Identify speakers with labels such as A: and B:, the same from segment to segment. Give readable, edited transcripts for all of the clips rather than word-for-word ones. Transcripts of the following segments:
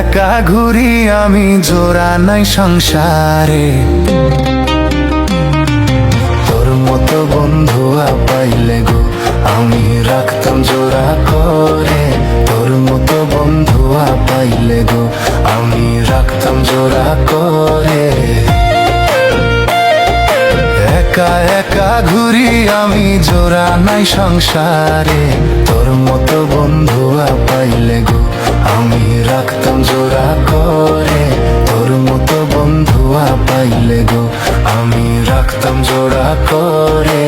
A: একা ঘুরি আমি, জোড়া নাই সংসারে। তোর মতো বন্ধু পাইলে গো আমি রাখতাম জোড়া করে। তোর মতো বন্ধু পাইলে গো আমি রাখতাম জোড়া করে। একা একা ঘুরি আমি, জোড়া নাই সংসারে। তোর মতো বন্ধু পাইলে গো আমি রাখতাম জোড়া করে। তোর মতো বন্ধু পাইলে গো আমি রাখতাম জোড়া করে।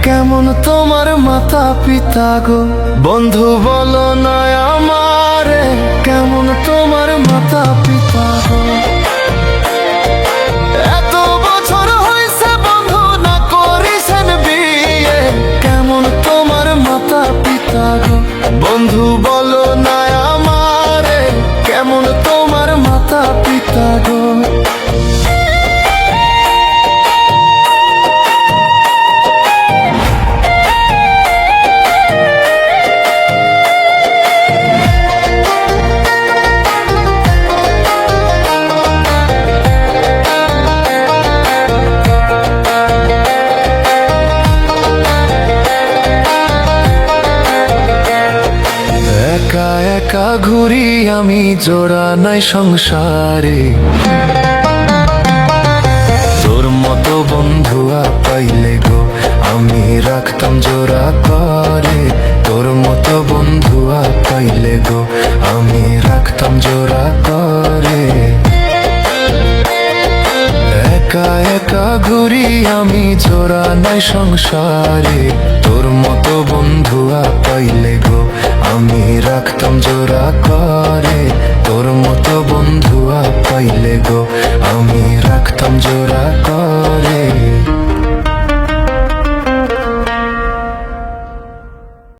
A: কেমন তোমার মাতা পিতা গো বন্ধু বলো না আমারে। কেমন তোমার মাতা পিতা গো, এত বছর হইছে বন্ধু না করিছেন বিয়ে। কেমন তোমার মাতা পিতা গো বন্ধু বলো না আমারে। কেমন তোমার মাতা পিতা গো। একা একা ঘুরি আমি, জোড়া নাই সংসারে। তোর মতো বন্ধু পাইলে গো আমি রাখতাম জোড়া করে। তোর মতো বন্ধু পাইলে গো আমি রাখতাম জোড়া করে। একা একা ঘুরি আমি, জোড়া নাই সংসারে। তোর মতো বন্ধু পাইলে গো আমি রাখতাম জোড়া করে। তোর মতো বন্ধু পাইলে গো আমি রাখতাম জোড়া করে।